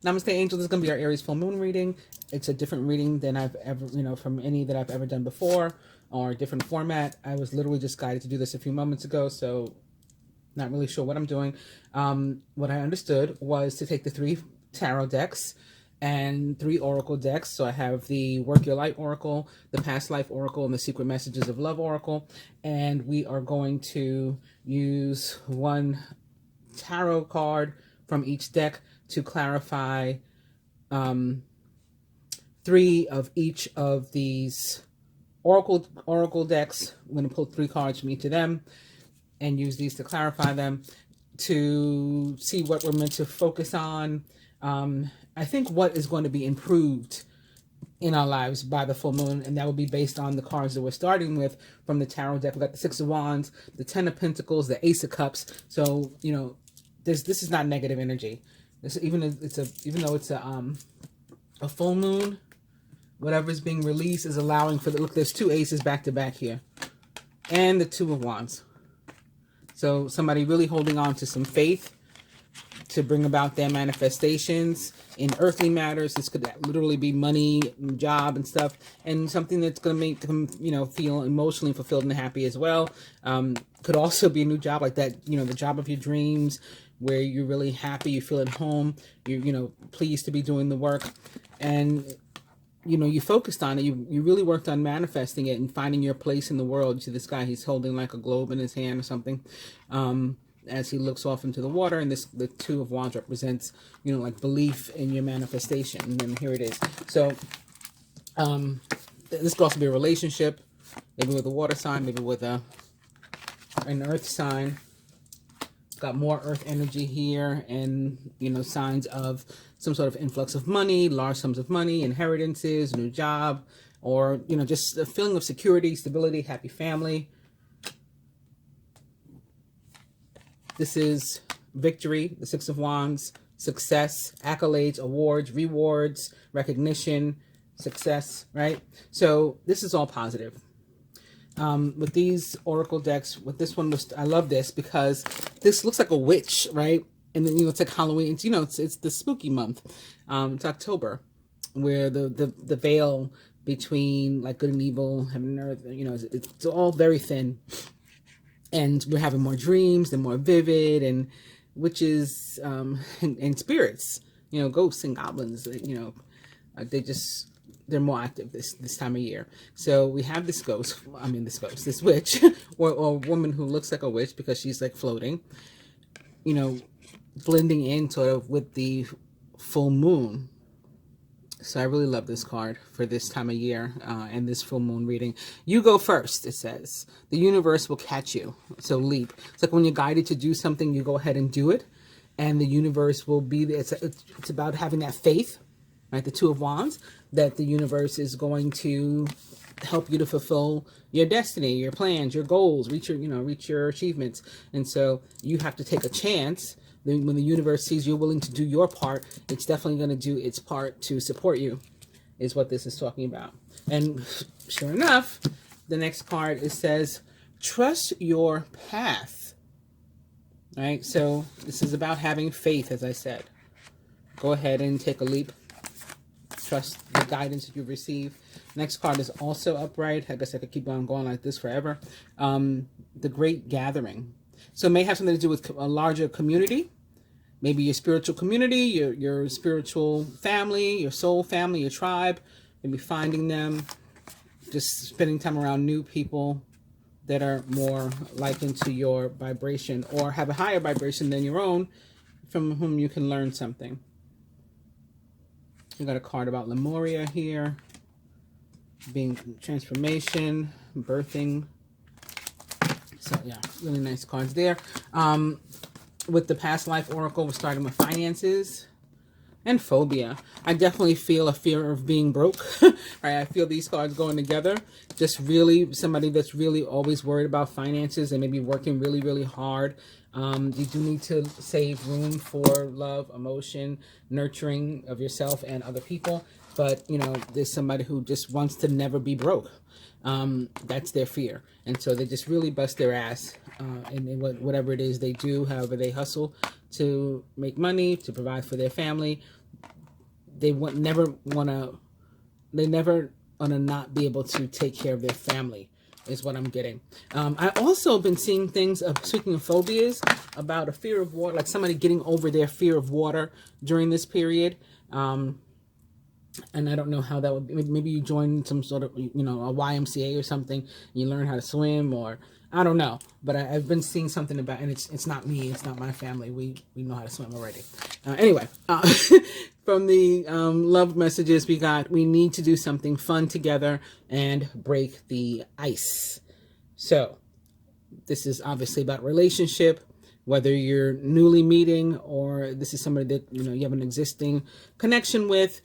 Namaste, Angel. This is going to be our Aries full moon reading. It's a different reading than I've ever, from any that I've ever done before, or a different format. I was literally just guided to do this a few moments ago, so not really sure what I'm doing. What I understood was to take the 3 tarot decks and 3 oracle decks. So I have the Work Your Light Oracle, the Past Life Oracle, and the Secret Messages of Love Oracle. And we are going to use 1 tarot card from each deck to clarify 3 of each of these oracle decks. I'm going to pull 3 cards from each of them and use these to clarify them, to see what we're meant to focus on. I think what is going to be improved in our lives by the full moon, and that will be based on the cards that we're starting with from the tarot deck. We've got the 6 of Wands, the 10 of Pentacles, the Ace of Cups. So, this is not negative energy. Even though it's a full moon, whatever is being released is allowing for look. There's 2 aces back to back here, and the 2 of Wands. So somebody really holding on to some faith to bring about their manifestations in earthly matters. This could literally be money, job, and stuff, and something that's going to make them, feel emotionally fulfilled and happy as well. Could also be a new job like that, the job of your dreams, where you're really happy, you feel at home, you're, pleased to be doing the work, and, you focused on it. You really worked on manifesting it and finding your place in the world. You see this guy, he's holding like a globe in his hand or something, as he looks off into the water, and the 2 of Wands represents, like belief in your manifestation, and then here it is. So, this could also be a relationship, maybe with a water sign, maybe with an earth sign. Got more earth energy here, and signs of some sort of influx of money, large sums of money, inheritances, new job, or just a feeling of security, stability, happy family. This is victory, the 6 of Wands, success, accolades, awards, rewards, recognition, success, right? So this is all positive. With these oracle decks, with this one, I love this because this looks like a witch, right? And then, it's like Halloween. It's the spooky month. It's October, where the veil between like good and evil, heaven and earth, it's all very thin. And we're having more dreams, they're more vivid, and witches, and spirits, ghosts and goblins, they're more active this time of year. So we have this witch, or woman who looks like a witch because she's like floating, blending in sort of with the full moon. So I really love this card for this time of year, and this full moon reading. You go first, it says. The universe will catch you. So leap. It's like when you're guided to do something, you go ahead and do it, and the universe will be there. It's about having that faith, right? The 2 of Wands, that the universe is going to help you to fulfill your destiny, your plans, your goals, reach your achievements. And so you have to take a chance. Then when the universe sees you're willing to do your part, it's definitely going to do its part to support you, is what this is talking about. And sure enough, the next card, it says, trust your path. All right? So this is about having faith, as I said. Go ahead and take a leap. Trust the guidance that you receive. Next card is also upright. I guess I could keep on going like this forever. The Great Gathering. So it may have something to do with a larger community. Maybe your spiritual community, your spiritual family, your soul family, your tribe. Maybe finding them. Just spending time around new people that are more likened to your vibration, or have a higher vibration than your own, from whom you can learn something. We got a card about Lemuria here, being transformation, birthing. So yeah, really nice cards there. With the Past Life Oracle, we're starting with finances and phobia. I definitely feel a fear of being broke. Right? I feel these cards going together. Just really somebody that's really always worried about finances and maybe working really, really hard. You do need to save room for love, emotion, nurturing of yourself and other people. but you know, there's somebody who just wants to never be broke. That's their fear, and so they just really bust their ass in whatever it is they do, however they hustle to make money, to provide for their family. They never want to not be able to take care of their family, is what I'm getting. I also been seeing things, speaking of phobias, about a fear of water, like somebody getting over their fear of water during this period. And I don't know how that would be. Maybe you join some sort of, you know, a YMCA or something. You learn how to swim, or I don't know. But I've been seeing something about, and it's not me. It's not my family. We know how to swim already. Anyway, from the love messages we got, we need to do something fun together and break the ice. So this is obviously about relationship, whether you're newly meeting or this is somebody that, you know, you have an existing connection with.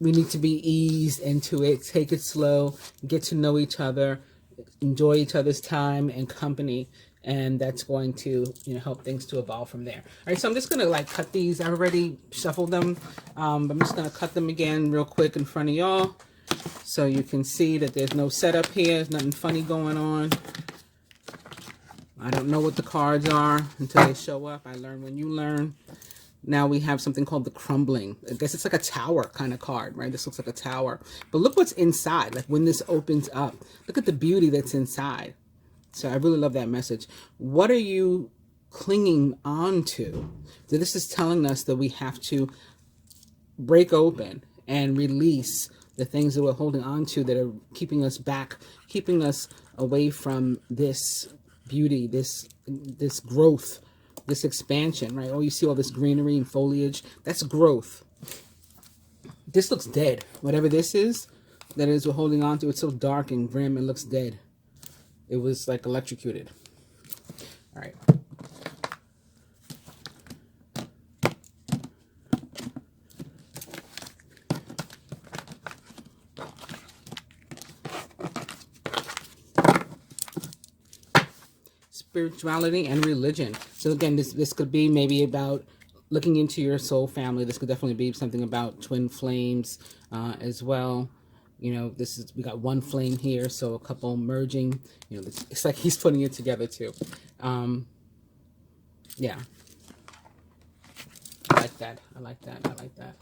We need to be eased into it, take it slow, get to know each other, enjoy each other's time and company, and that's going to, you know, help things to evolve from there. All right, so I'm just going to like cut these. I already shuffled them, but I'm just going to cut them again real quick in front of y'all so you can see that there's no setup here. There's nothing funny going on. I don't know what the cards are until they show up. I learn when you learn. Now we have something called the crumbling. I guess it's like a tower kind of card, right? This looks like a tower. But look what's inside. Like when this opens up, look at the beauty that's inside. So I really love that message. What are you clinging on to? So this is telling us that we have to break open and release the things that we're holding on to that are keeping us back, keeping us away from this beauty, this growth, this expansion, right? Oh, you see all this greenery and foliage. That's growth. This looks dead. Whatever this is, that is we're holding on to, it's so dark and grim, it looks dead. It was like electrocuted. All right. Spirituality and religion. So again, this could be maybe about looking into your soul family. This could definitely be something about twin flames as well. You know, we got one flame here, so a couple merging. You know, it's like he's putting it together too. Yeah, I like that. I like that. I like that.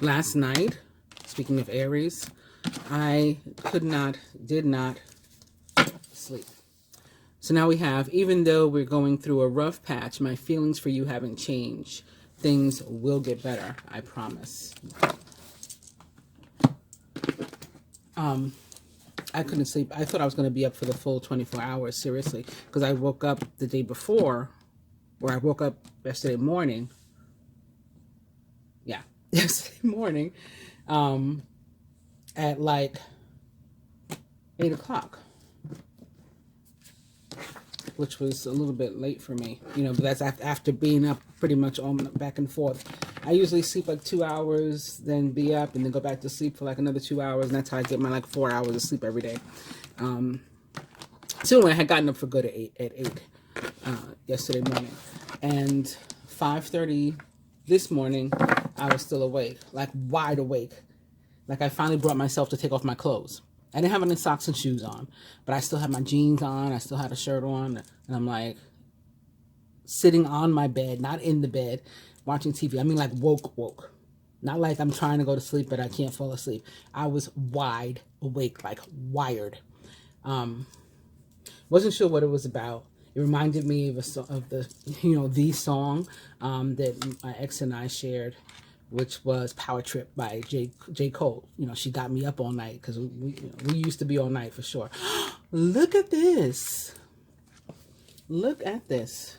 Last night, speaking of Aries, I did not sleep. So now we have, even though we're going through a rough patch, my feelings for you haven't changed. Things will get better, I promise. I couldn't sleep. I thought I was going to be up for the full 24 hours, seriously, because I woke up the day before, or I woke up yesterday morning. Yeah. Yesterday morning at like 8 o'clock, which was a little bit late for me, you know, but that's after being up pretty much all back and forth. I usually sleep like 2 hours, then be up, and then go back to sleep for like another 2 hours, and that's how I get my like 4 hours of sleep every day. So anyway, I had gotten up for good at 8 yesterday morning, and 5:30 this morning, I was still awake, like wide awake. Like I finally brought myself to take off my clothes. I didn't have any socks and shoes on, but I still had my jeans on. I still had a shirt on. And I'm like sitting on my bed, not in the bed, watching TV. I mean like woke. Not like I'm trying to go to sleep, but I can't fall asleep. I was wide awake, like wired. Wasn't sure what it was about. It reminded me of the song that my ex and I shared, which was Power Trip by J. Cole. You know, she got me up all night because we used to be all night for sure. Look at this. Look at this.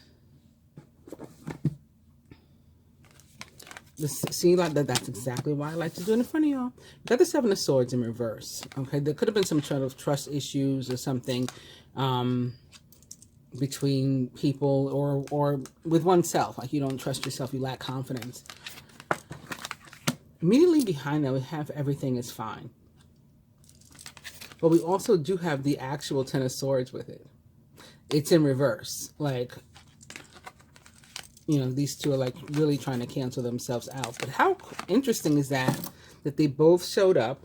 See, like that's exactly why I like to do it in front of y'all. Got the Seven of Swords in reverse. Okay, there could have been some sort of trust issues or something. Between people or with oneself, like you don't trust yourself, you lack confidence. Immediately behind that, we have everything is fine. But we also do have the actual Ten of Swords with it. It's in reverse. Like, you know, these two are like really trying to cancel themselves out. But how interesting is that they both showed up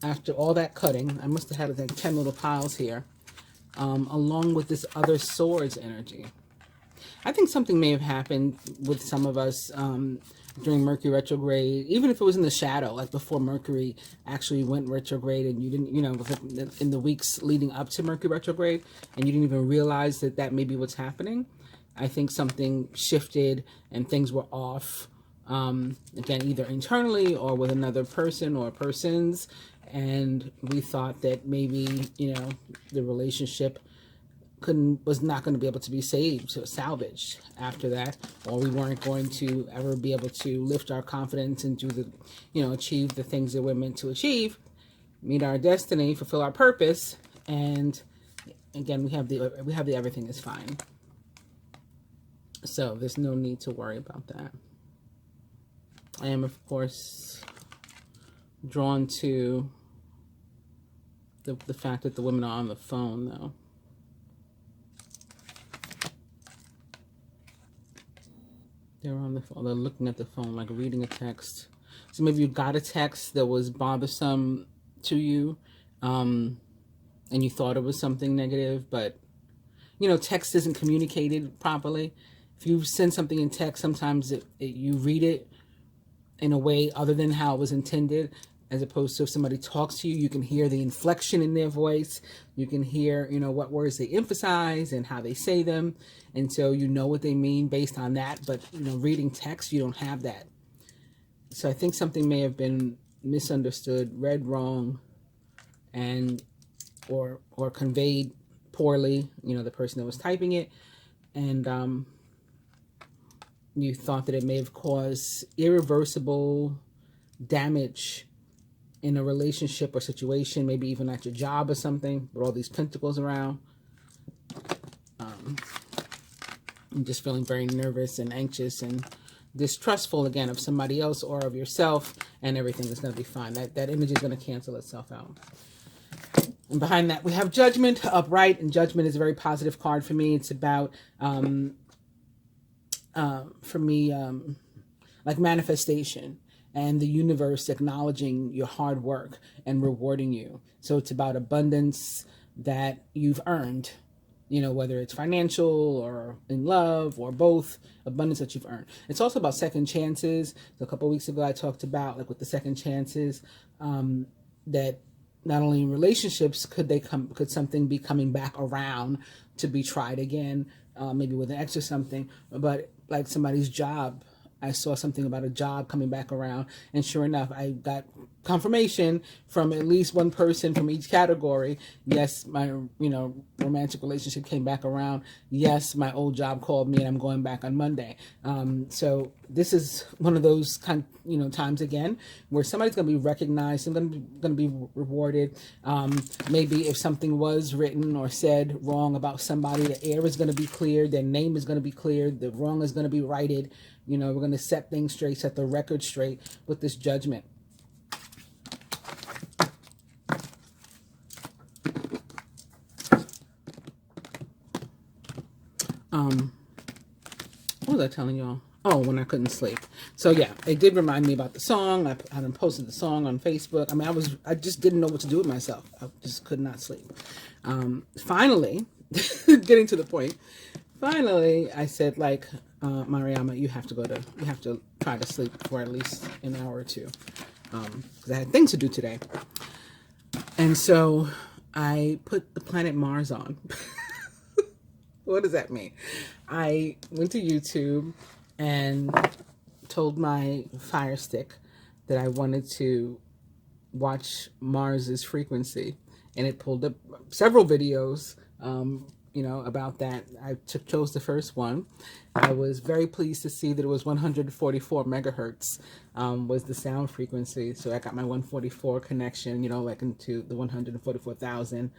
after all that cutting? I must have had like 10 little piles here, along with this other swords energy. I think something may have happened with some of us during Mercury retrograde, even if it was in the shadow, like before Mercury actually went retrograde, and you didn't, you know, in the weeks leading up to Mercury retrograde, and you didn't even realize that that may be what's happening. I think something shifted and things were off, again, either internally or with another person or persons, and we thought that maybe, you know, the relationship was not going to be able to be saved or salvaged after that, or we weren't going to ever be able to lift our confidence and do the, you know, achieve the things that we're meant to achieve, meet our destiny, fulfill our purpose. And again, we have the everything is fine. So there's no need to worry about that. I am, of course, drawn to the fact that the women are on the phone, though. They're on the phone. They're looking at the phone, like reading a text. So maybe you got a text that was bothersome to you, and you thought it was something negative, but, you know, text isn't communicated properly. If you send something in text, sometimes you read it in a way other than how it was intended, as opposed to if somebody talks to you, you can hear the inflection in their voice. You can hear, you know, what words they emphasize and how they say them. And so you know what they mean based on that. But, you know, reading text, you don't have that. So I think something may have been misunderstood, read wrong, and or conveyed poorly, you know, the person that was typing it. And you thought that it may have caused irreversible damage in a relationship or situation, maybe even at your job or something, with all these pentacles around. I'm just feeling very nervous and anxious and distrustful again of somebody else or of yourself, and everything is going to be fine. That image is going to cancel itself out. And behind that, we have Judgment upright, and Judgment is a very positive card for me. It's about, for me, like manifestation and the universe acknowledging your hard work and rewarding you. So it's about abundance that you've earned, you know, whether it's financial or in love or both, abundance that you've earned. It's also about second chances. So a couple of weeks ago, I talked about, like, with the second chances, that not only in relationships could something be coming back around to be tried again, maybe with an ex or something, but like somebody's job. I saw something about a job coming back around, and sure enough, I got confirmation from at least one person from each category. Yes, my, you know, romantic relationship came back around. Yes, my old job called me, and I'm going back on Monday. So this is one of those times again where somebody's going to be recognized and going to be rewarded. Maybe if something was written or said wrong about somebody, the air is going to be cleared, their name is going to be cleared, the wrong is going to be righted. You know, we're going to set things straight, set the record straight with this Judgment. What was I telling y'all? Oh, when I couldn't sleep. So yeah, it did remind me about the song. I hadn't posted the song on Facebook. I mean, I just didn't know what to do with myself. I just could not sleep. Finally, getting to the point. Finally, I said, like, Mariama, you have to try to sleep for at least an hour or two, because I had things to do today. And so I put the planet Mars on. What does that mean? I went to YouTube and told my Fire Stick that I wanted to watch Mars's frequency, and it pulled up several videos, you know, about that. I chose the first one. I was very pleased to see that it was 144 megahertz was the sound frequency. So I got my 144 connection, you know, like into the 144,000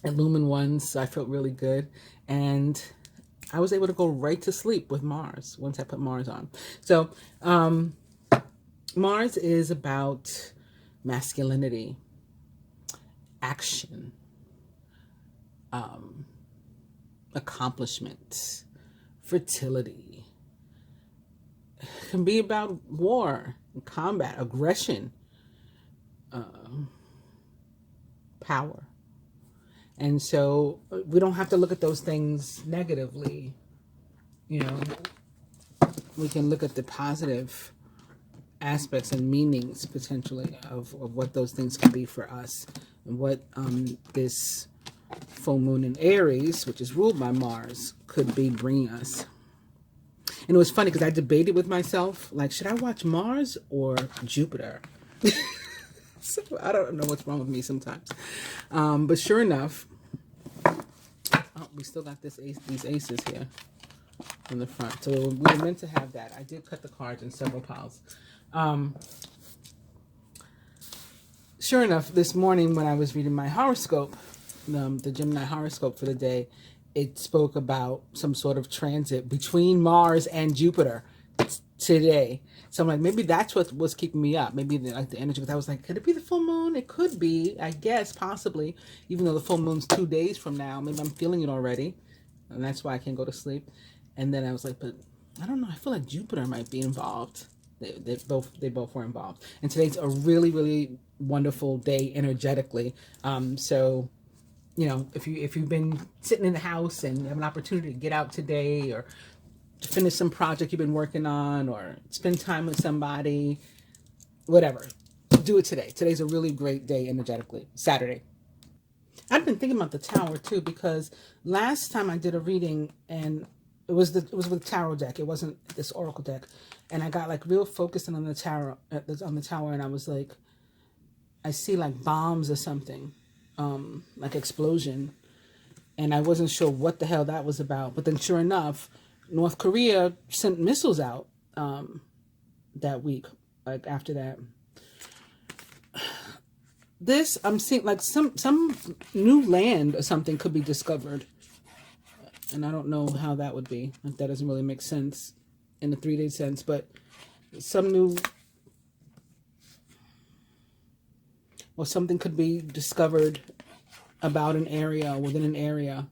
Illumined ones. So I felt really good. And I was able to go right to sleep with Mars once I put Mars on. So Mars is about masculinity, action, accomplishment, fertility. It can be about war, combat, aggression, power. And so we don't have to look at those things negatively. You know, we can look at the positive aspects and meanings potentially of what those things can be for us, and what this full moon in Aries, which is ruled by Mars, could be bringing us. And it was funny because I debated with myself, like, should I watch Mars or Jupiter? So I don't know what's wrong with me sometimes. But sure enough, oh, we still got these aces here in the front. So we were meant to have that. I did cut the cards in several piles. Sure enough, this morning when I was reading my horoscope, the Gemini horoscope for the day, it spoke about some sort of transit between Mars and Jupiter today. So I'm like, maybe that's what was keeping me up. Maybe the energy. Because I was like, could it be the full moon? It could be, I guess, possibly. Even though the full moon's 2 days from now, maybe I'm feeling it already, and that's why I can't go to sleep. And then I was like, but I don't know. I feel like Jupiter might be involved. They both were involved. And today's a really, really wonderful day energetically. So, you know, if you've been sitting in the house and you have an opportunity to get out today, or to finish some project you've been working on, or spend time with somebody, whatever, do it today. Today's a really great day energetically. Saturday. I've been thinking about the tower too, because last time I did a reading, and it was with tarot deck. It wasn't this oracle deck, and I got like real focused on the tarot, and I was like, I see like bombs or something, like explosion, and I wasn't sure what the hell that was about. But then, sure enough, North Korea sent missiles out that week. Like after that, this I'm seeing like some new land or something could be discovered. And I don't know how that would be. Like, that doesn't really make sense in the 3-day sense, but some new, or something could be discovered about an area, within an area.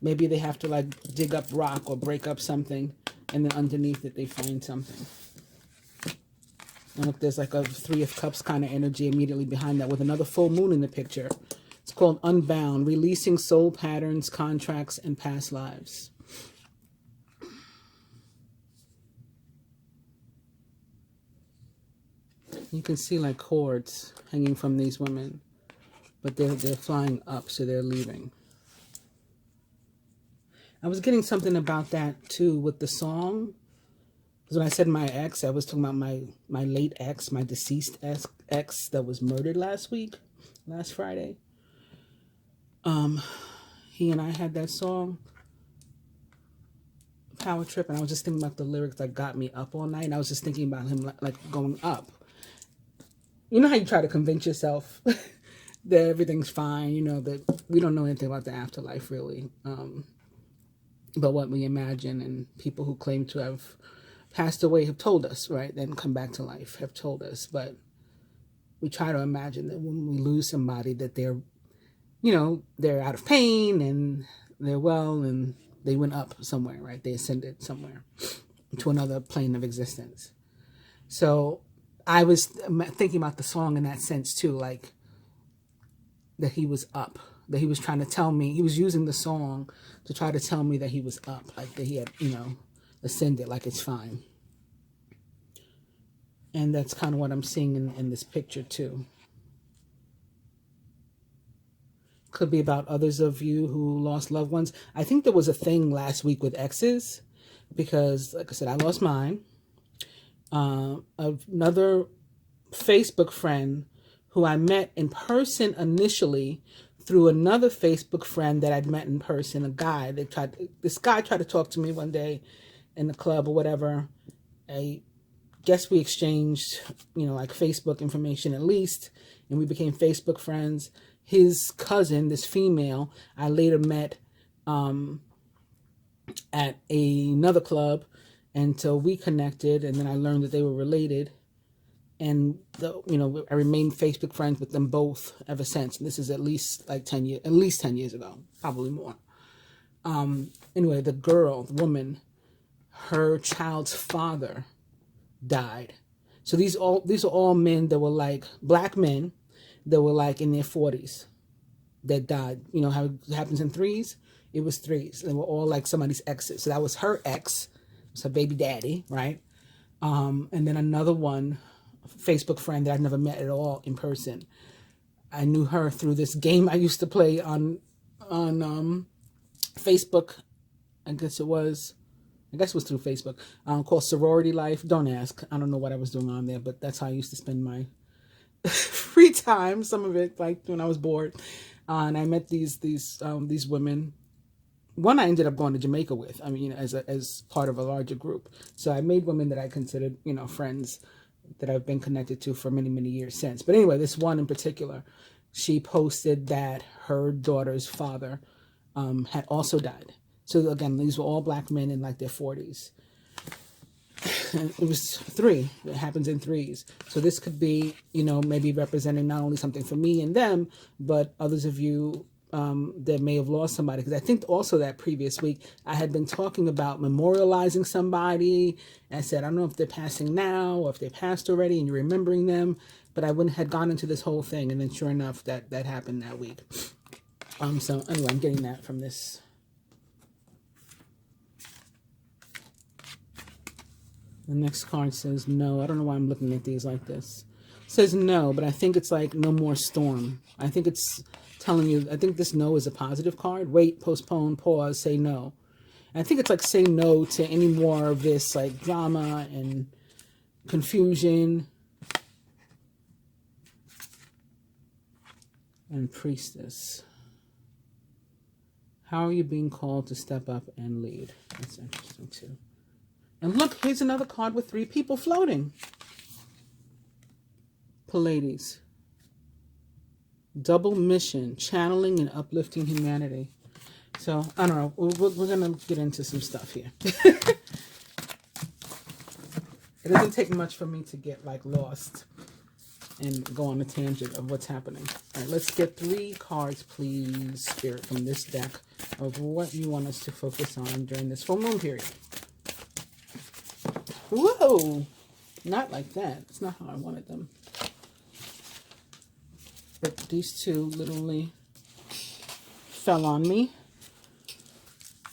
Maybe they have to like dig up rock or break up something, and then underneath it they find something. And look, there's like a 3 of Cups kind of energy immediately behind that, with another full moon in the picture. It's called Unbound, Releasing Soul Patterns, Contracts, and Past Lives. You can see like cords hanging from these women, but they're flying up, so they're leaving. I was getting something about that too with the song. Because when I said my ex, I was talking about my late ex, my deceased ex that was murdered last Friday. He and I had that song, Power Trip, and I was just thinking about the lyrics that got me up all night, and I was just thinking about him like going up. You know how you try to convince yourself that everything's fine, you know, that we don't know anything about the afterlife really, but what we imagine, and people who claim to have passed away have told us, right, then come back to life, have told us. But we try to imagine that when we lose somebody, that they're, you know, they're out of pain and they're well and they went up somewhere, right? They ascended somewhere to another plane of existence. So I was thinking about the song in that sense too, like that he was up, that he was trying to tell me, he was using the song to try to tell me that he was up, like that he had, you know, ascended, like it's fine. And that's kind of what I'm seeing in this picture too. Could be about others of you who lost loved ones. I think there was a thing last week with exes, because like I said, I lost mine. Another Facebook friend who I met in person initially through another Facebook friend that I'd met in person, a guy. This guy tried to talk to me one day in the club or whatever. I guess we exchanged, you know, like Facebook information at least, and we became Facebook friends. His cousin, this female, I later met at another club, and so we connected, and then I learned that they were related, and I remained Facebook friends with them both ever since. And this is at least 10 years ago, probably more. Anyway, the woman, her child's father died. So these are all men that were like black men that were like in their 40s that died. You know how it happens in threes? It was threes. They were all like somebody's exes. So that was her ex, it was her baby daddy, right? And then another one, Facebook friend that I've never met at all in person. I knew her through this game I used to play on Facebook. I guess it was through Facebook, called Sorority Life. Don't ask. I don't know what I was doing on there, but that's how I used to spend my free time. Some of it, like when I was bored. And I met these women. One I ended up going to Jamaica with. I mean, as part of a larger group. So I made women that I considered, friends that I've been connected to for many, many years since. But anyway, this one in particular, she posted that her daughter's father had also died. So again, these were all black men in like their 40s. And it was three. It happens in threes. So this could be, maybe representing not only something for me and them, but others of you that may have lost somebody. Because I think also that previous week I had been talking about memorializing somebody. And I said, I don't know if they're passing now or if they passed already and you're remembering them. But I had gone into this whole thing. And then sure enough, that happened that week. So anyway, I'm getting that from this. The next card says no. I don't know why I'm looking at these like this. It says no, but I think it's like no more storm. I think it's telling you, I think this no is a positive card. Wait, postpone, pause, say no. And I think it's like say no to any more of this like drama and confusion. And priestess. How are you being called to step up and lead? That's interesting too. And look, here's another card with 3 people floating. Pleiades. Double mission, channeling and uplifting humanity. So, I don't know. We're going to get into some stuff here. It doesn't take much for me to get like lost and go on a tangent of what's happening. All right, let's get 3 cards, please, Spirit, from this deck of what you want us to focus on during this full moon period. Whoa! Not like that. It's not how I wanted them. But these 2 literally fell on me.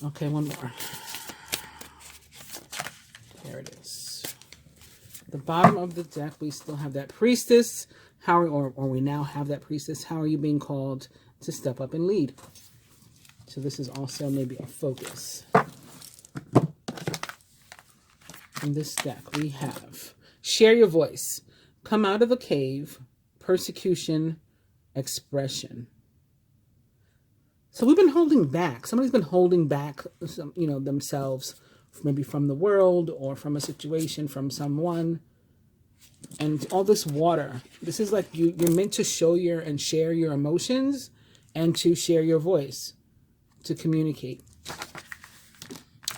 Okay, one more. There it is. At the bottom of the deck, we still have that priestess. Or we now have that priestess. How are you being called to step up and lead? So this is also maybe a focus. In this deck, we have share your voice, come out of the cave, persecution, expression. So we've been holding back. Somebody's been holding back, themselves, maybe from the world or from a situation, from someone. And all this water, this is like you're meant to show and share your emotions and to share your voice, to communicate.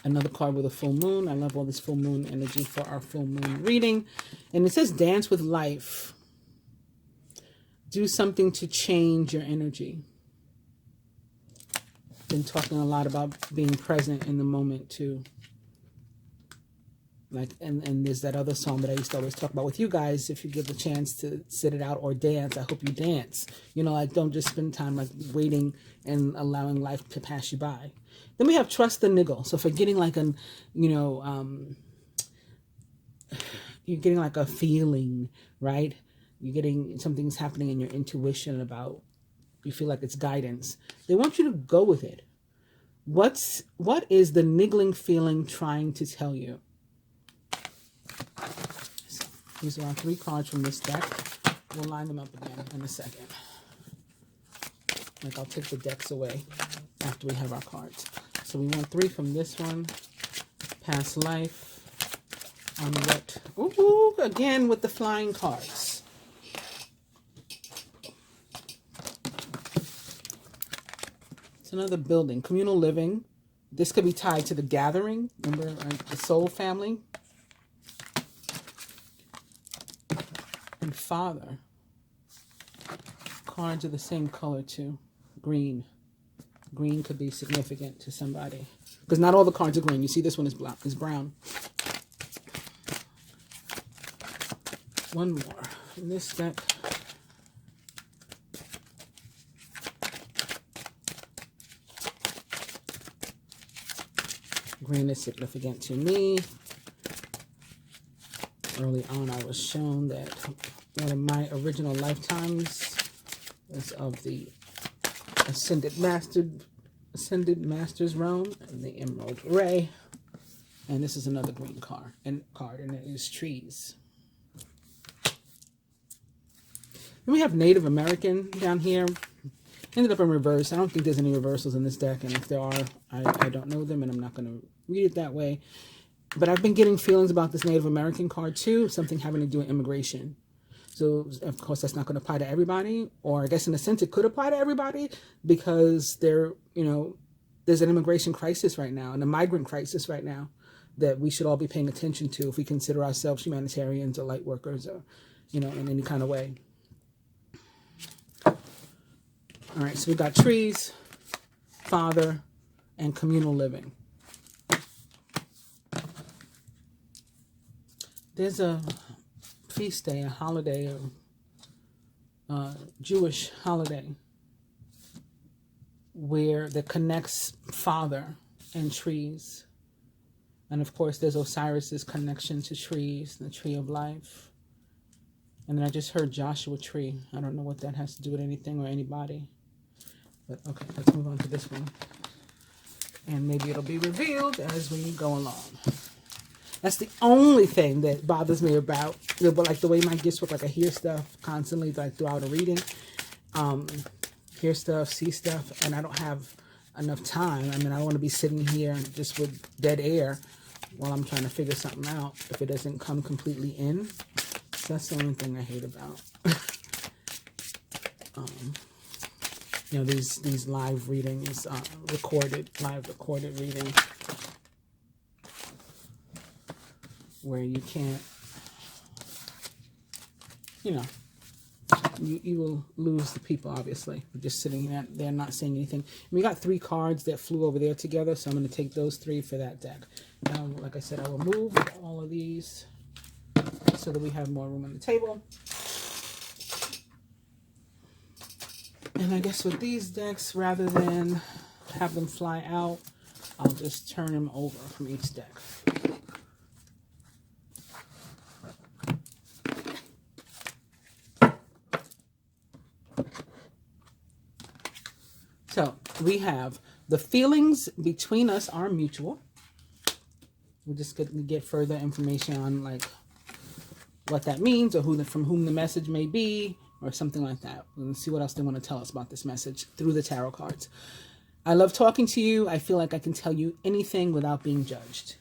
Another card with a full moon. I love all this full moon energy for our full moon reading. And it says dance with life. Do something to change your energy. Been talking a lot about being present in the moment too. Like, and there's that other song that I used to always talk about with you guys. If you get the chance to sit it out or dance, I hope you dance. Like don't just spend time like waiting and allowing life to pass you by. Then we have trust the niggle. So if you're getting like you're getting like a feeling, right? You're getting something's happening in your intuition about, you feel like it's guidance. They want you to go with it. What is the niggling feeling trying to tell you? So these are our 3 cards from this deck. We'll line them up again in a second. Like I'll take the decks away after we have our cards. So we want 3 from this one. Past life. On what? Ooh, again with the flying cards. It's another building. Communal living. This could be tied to the gathering. Remember, the soul family. And Father. Cards are the same color too. Green. Green could be significant to somebody. Because not all the cards are green. You see this one is brown. One more. In this deck. Green is significant to me. Early on, I was shown that one of my original lifetimes was of the Ascended Master's Realm and the Emerald Ray. And this is another green card, and it is trees. Then we have Native American down here. Ended up in reverse. I don't think there's any reversals in this deck, and if there are, I don't know them, and I'm not going to read it that way. But I've been getting feelings about this Native American card too, something having to do with immigration. So, of course, that's not going to apply to everybody, or I guess in a sense it could apply to everybody because there's an immigration crisis right now and a migrant crisis right now that we should all be paying attention to if we consider ourselves humanitarians or light workers or, in any kind of way. All right, so we got trees, Father, and communal living. There's a feast day, a holiday, a Jewish holiday that connects Father and trees. And of course, there's Osiris's connection to trees, the tree of life. And then I just heard Joshua tree. I don't know what that has to do with anything or anybody. But okay, let's move on to this one. And maybe it'll be revealed as we go along. That's the only thing that bothers me about, like the way my gifts work. Like I hear stuff constantly, like throughout a reading. Hear stuff, see stuff, and I don't have enough time. I mean, I don't want to be sitting here just with dead air while I'm trying to figure something out if it doesn't come completely in. So that's the only thing I hate about. These live readings, live recorded reading, where you can't, you will lose the people, obviously. We're just sitting there not saying anything. And we got 3 cards that flew over there together, so I'm going to take those 3 for that deck. Now, like I said, I will move all of these so that we have more room on the table. And I guess with these decks, rather than have them fly out, I'll just turn them over from each deck. So we have the feelings between us are mutual. We're just going to get further information on like what that means or from whom the message may be or something like that. Let's see what else they want to tell us about this message through the tarot cards. I love talking to you. I feel like I can tell you anything without being judged.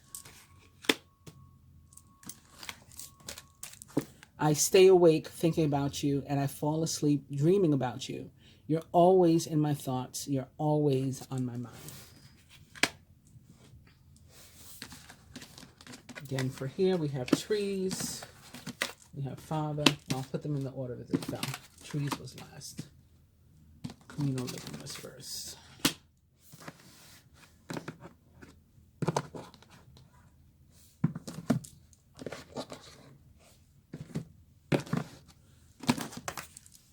I stay awake thinking about you and I fall asleep dreaming about you. You're always in my thoughts. You're always on my mind. Again, for here, we have trees. We have Father. I'll put them in the order that they fell. Trees was last. Communal living was first.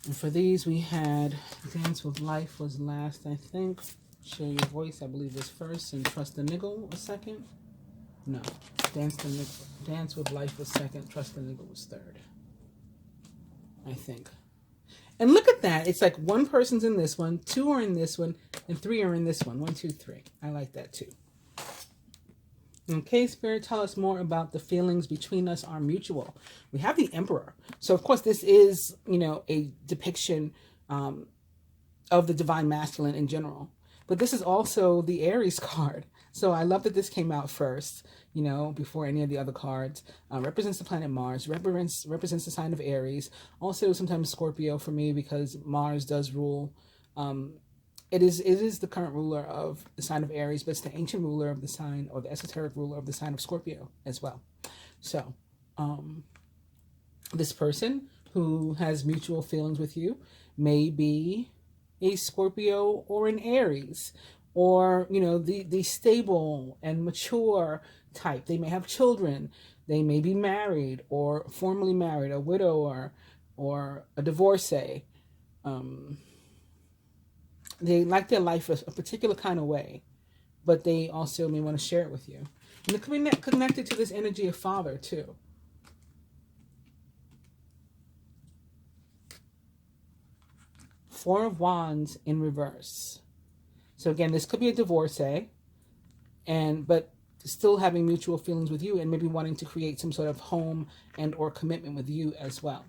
And for these, we had Dance with Life was last, I think. Share Your Voice, I believe, was first. And Trust the Niggle was second. No. Dance with Life was second. Trust the Niggle was third, I think. And look at that. It's like one person's in this one, 2 are in this one, and 3 are in this one. 1, 2, 3. I like that too. Okay, Spirit, tell us more about the feelings between us are mutual. We have the Emperor. So, of course, this is, a depiction of the Divine Masculine in general. But this is also the Aries card. So I love that this came out first, before any of the other cards. Represents the planet Mars, represents the sign of Aries. Also sometimes Scorpio for me because Mars does rule It is the current ruler of the sign of Aries, but it's the ancient ruler of the sign, or the esoteric ruler of the sign of Scorpio as well. So, this person who has mutual feelings with you may be a Scorpio or an Aries, or, you know, the stable and mature type. They may have children. They may be married or formerly married, a widower or a divorcee. They like their life a particular kind of way, but they also may want to share it with you. And it could be connected to this energy of father too. Four of Wands in reverse. So again, this could be a divorcee, but still having mutual feelings with you and maybe wanting to create some sort of home and or commitment with you as well.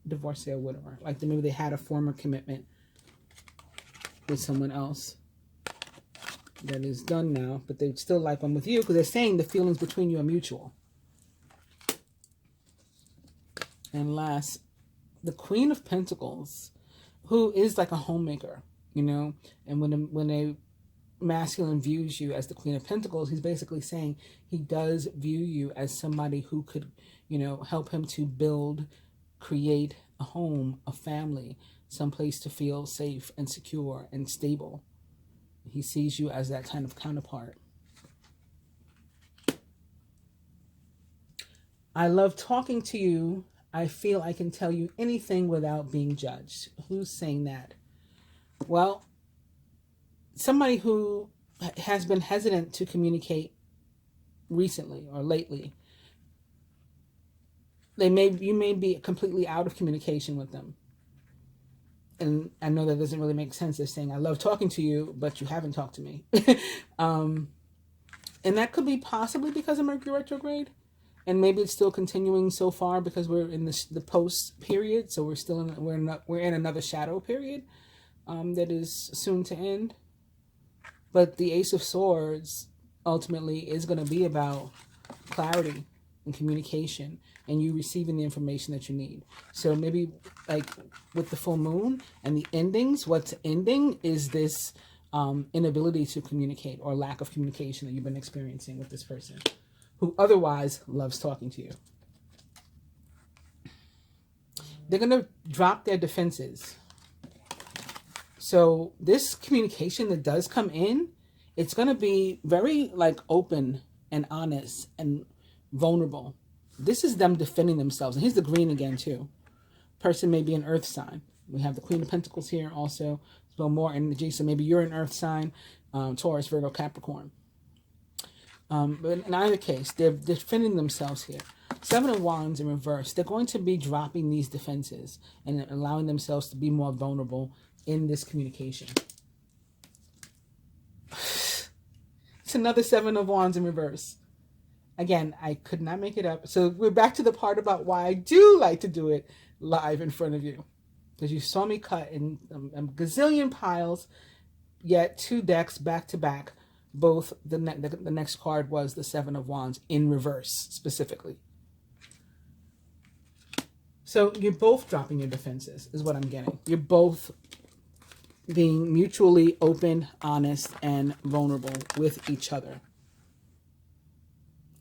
Divorcee or widower. Like maybe they had a former commitment with someone else that is done now, but they still like one with you because they're saying the feelings between you are mutual. And last, the Queen of Pentacles, who is like a homemaker, you know, and when a masculine views you as the Queen of Pentacles, he's basically saying he does view you as somebody who could, you know, help him to build, create a home, a family, someplace to feel safe and secure and stable. He sees you as that kind of counterpart. I love talking to you. I feel I can tell you anything without being judged. Who's saying that? Well, somebody who has been hesitant to communicate recently or lately. You may be completely out of communication with them. And I know that doesn't really make sense. They're saying, I love talking to you, but you haven't talked to me. And that could be possibly because of Mercury retrograde. And maybe it's still continuing so far because we're in the post period. So we're in another shadow period that is soon to end. But the Ace of Swords ultimately is going to be about clarity and communication and you receiving the information that you need. So maybe like with the full moon and the endings, what's ending is this inability to communicate or lack of communication that you've been experiencing with this person who otherwise loves talking to you. They're going to drop their defenses. So this communication that does come in, it's going to be very like open and honest and vulnerable. This is them defending themselves. And here's the green again too. Person may be an earth sign. We have the Queen of Pentacles here also. So more energy. So maybe you're an earth sign, Taurus, Virgo, Capricorn. But in either case, they're defending themselves here. Seven of Wands in reverse. They're going to be dropping these defenses and allowing themselves to be more vulnerable in this communication. It's another Seven of Wands in reverse. Again, I could not make it up. So we're back to the part about why I do like to do it live in front of you. Because you saw me cut in a gazillion piles, yet 2 decks back to back. Both the next card was the Seven of Wands in reverse specifically. So you're both dropping your defenses is what I'm getting. You're both being mutually open, honest, and vulnerable with each other.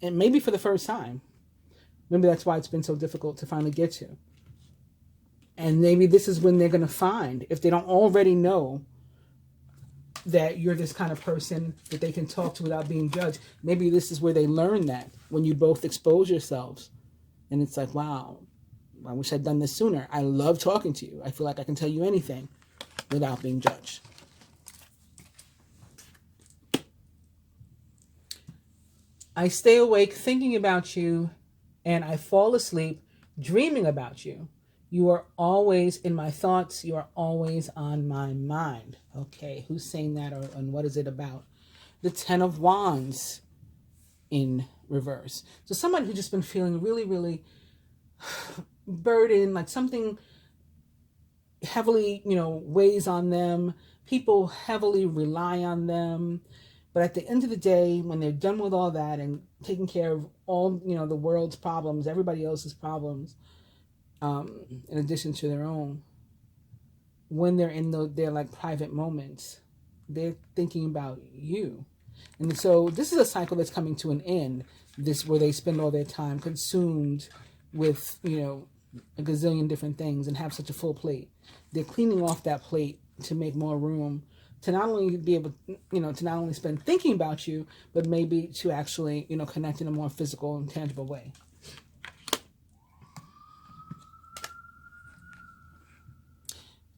And maybe for the first time. Maybe that's why it's been so difficult to finally get to. And maybe this is when they're going to find, if they don't already know, that you're this kind of person that they can talk to without being judged. Maybe this is where they learn that, when you both expose yourselves. And it's like, wow, I wish I'd done this sooner. I love talking to you. I feel like I can tell you anything without being judged. I stay awake thinking about you, and I fall asleep dreaming about you. You are always in my thoughts. You are always on my mind. Okay, who's saying that, and what is it about? The Ten of Wands in reverse. So someone who's just been feeling really, really burdened, like something heavily, weighs on them. People heavily rely on them. But at the end of the day, when they're done with all that and taking care of all, the world's problems, everybody else's problems, in addition to their own, when they're in their like private moments, they're thinking about you. And so this is a cycle that's coming to an end, this where they spend all their time consumed with, you know, a gazillion different things and have such a full plate. They're cleaning off that plate to make more room to not only be able, you know, to not only spend thinking about you, but maybe to actually, you know, connect in a more physical and tangible way.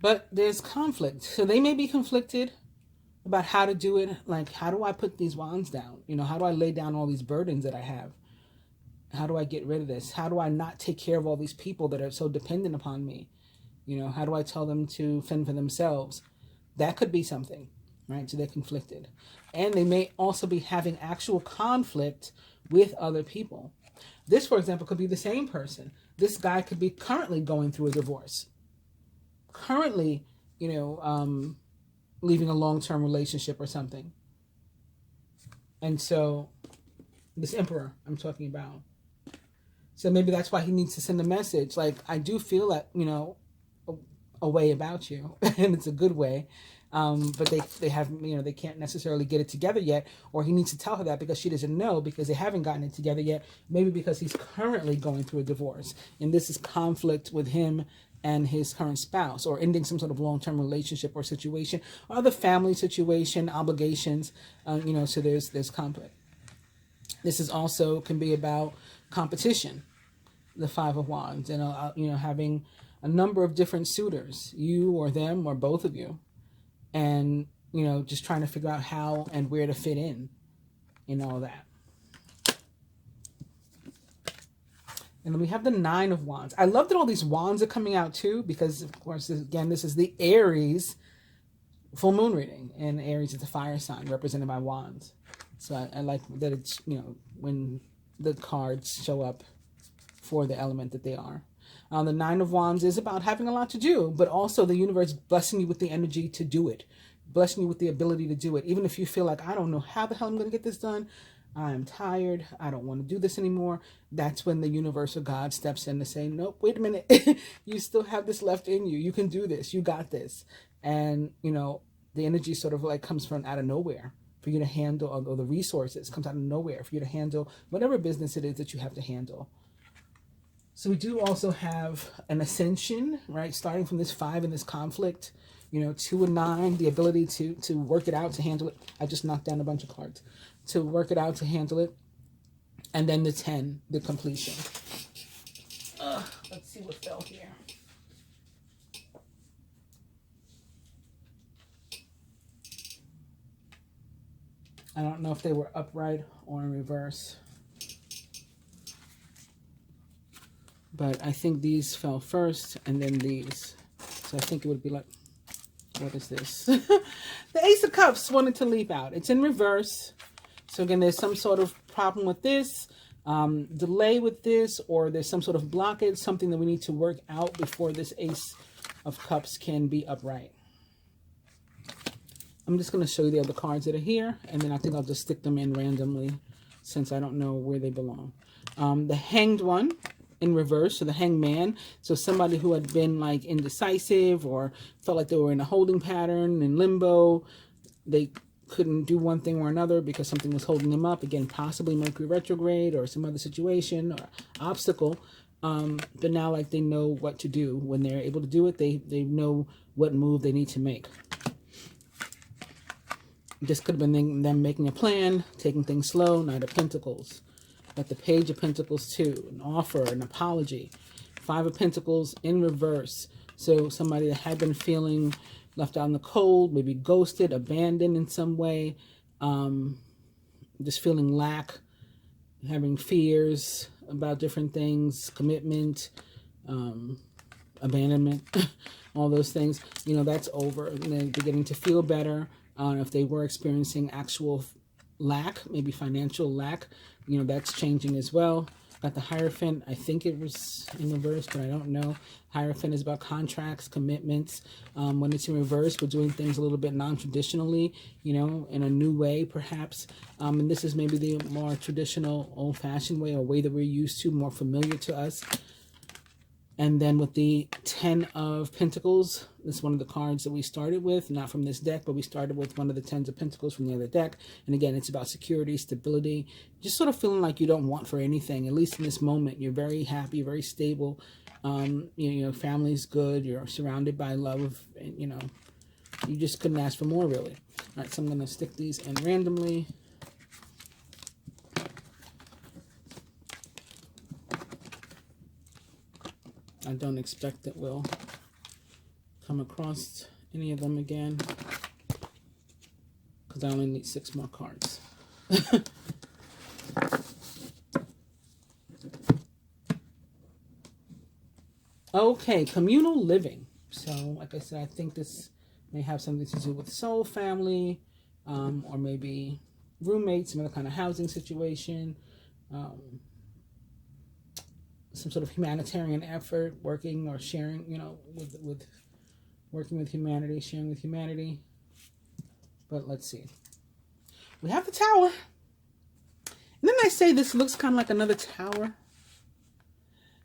But there's conflict. So they may be conflicted about how to do it. Like, how do I put these wands down? You know, how do I lay down all these burdens that I have? How do I get rid of this? How do I not take care of all these people that are so dependent upon me? You know, how do I tell them to fend for themselves? That could be something, right? So they're conflicted. And they may also be having actual conflict with other people. This, for example, could be the same person. This guy could be currently going through a divorce. Currently, you know, leaving a long-term relationship or something. And so, this emperor I'm talking about. So maybe that's why he needs to send a message. Like, I do feel that, you know, a way about you, and it's a good way. But they have, you know, they can't necessarily get it together yet, or he needs to tell her that because she doesn't know, because they haven't gotten it together yet. Maybe because he's currently going through a divorce, and this is conflict with him and his current spouse, or ending some sort of long-term relationship or situation, or other family situation, obligations, you know, so there's conflict. This is also can be about competition, the Five of Wands, and, you know, having a number of different suitors, you or them or both of you, and, you know, just trying to figure out how and where to fit in all that. And then we have the Nine of Wands. I love that all these wands are coming out too, because of course, again, this is the Aries full moon reading, and Aries is a fire sign represented by wands. So I like that it's, you know, when the cards show up for the element that they are. The Nine of Wands is about having a lot to do, but also the universe blessing you with the energy to do it, blessing you with the ability to do it. Even if you feel like, I don't know how the hell I'm going to get this done, I'm tired, I don't want to do this anymore, that's when the universe or God steps in to say, nope, wait a minute, you still have this left in you, you can do this, you got this. And, you know, the energy sort of like comes from out of nowhere for you to handle, or the resources comes out of nowhere for you to handle whatever business it is that you have to handle. So we do also have an ascension, right? Starting from this 5 and this conflict, you know, 2 and 9, the ability to work it out, to handle it. I just knocked down a bunch of cards. To work it out, to handle it. And then the 10, the completion. Let's see what fell here. I don't know if they were upright or in reverse. But I think these fell first, and then these. So I think it would be like, what is this? The Ace of Cups wanted to leap out. It's in reverse. So again, there's some sort of problem with this, delay with this, or there's some sort of blockage, something that we need to work out before this Ace of Cups can be upright. I'm just going to show you the other cards that are here, and then I think I'll just stick them in randomly since I don't know where they belong. The Hanged One in reverse, so the Hanged Man. So somebody who had been like indecisive or felt like they were in a holding pattern, in limbo. They couldn't do one thing or another because something was holding them up. Again, possibly Mercury retrograde or some other situation or obstacle. But now like they know what to do. When they're able to do it, they know what move they need to make. This could have been them making a plan, taking things slow. Knight of Pentacles. Got the Page of Pentacles too. An offer, an apology. 5 of Pentacles in reverse. So somebody that had been feeling left out in the cold, maybe ghosted, abandoned in some way. Just feeling lack, having fears about different things, commitment, abandonment, all those things. You know, that's over. And they're beginning to feel better. If they were experiencing actual lack, maybe financial lack, you know, that's changing as well. Got the Hierophant. I think it was in reverse, but I don't know. Hierophant is about contracts, commitments. When it's in reverse, we're doing things a little bit non-traditionally, you know, in a new way, perhaps. And this is maybe the more traditional, old-fashioned way, or way that we're used to, more familiar to us. And then with the 10 of Pentacles, this is one of the cards that we started with, not from this deck, but we started with one of the 10s of Pentacles from the other deck. And again, it's about security, stability, just sort of feeling like you don't want for anything, at least in this moment. You're very happy, very stable. Your family's good. You're surrounded by love. And, you just couldn't ask for more, really. All right, so I'm going to stick these in randomly. I don't expect that we'll come across any of them again, because I only need 6 more cards. Okay, communal living. So, like I said, I think this may have something to do with soul family, or maybe roommates, some other kind of housing situation, some sort of humanitarian effort, working or sharing, with working with humanity, sharing with humanity. But let's see. We have the Tower. And then I say this looks kind of like another tower.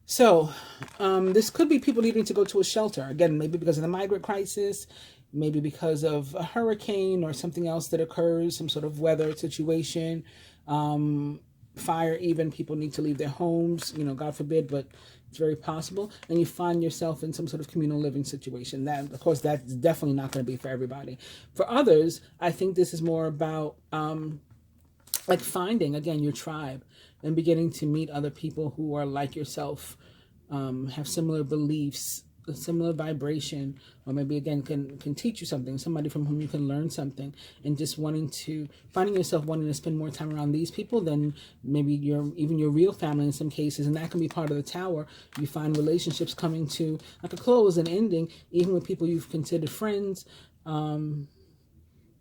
So, this could be people needing to go to a shelter. Again, maybe because of the migrant crisis, maybe because of a hurricane or something else that occurs, some sort of weather situation, fire even. People need to leave their homes, God forbid, but it's very possible. And you find yourself in some sort of communal living situation. That, of course, that's definitely not going to be for everybody. For others, I think this is more about like finding, again, your tribe and beginning to meet other people who are like yourself, have similar beliefs, a similar vibration, or maybe, again, can teach you something, somebody from whom you can learn something, and just finding yourself wanting to spend more time around these people than maybe even your real family in some cases. And that can be part of the Tower. You find relationships coming to like a close and ending, even with people you've considered friends,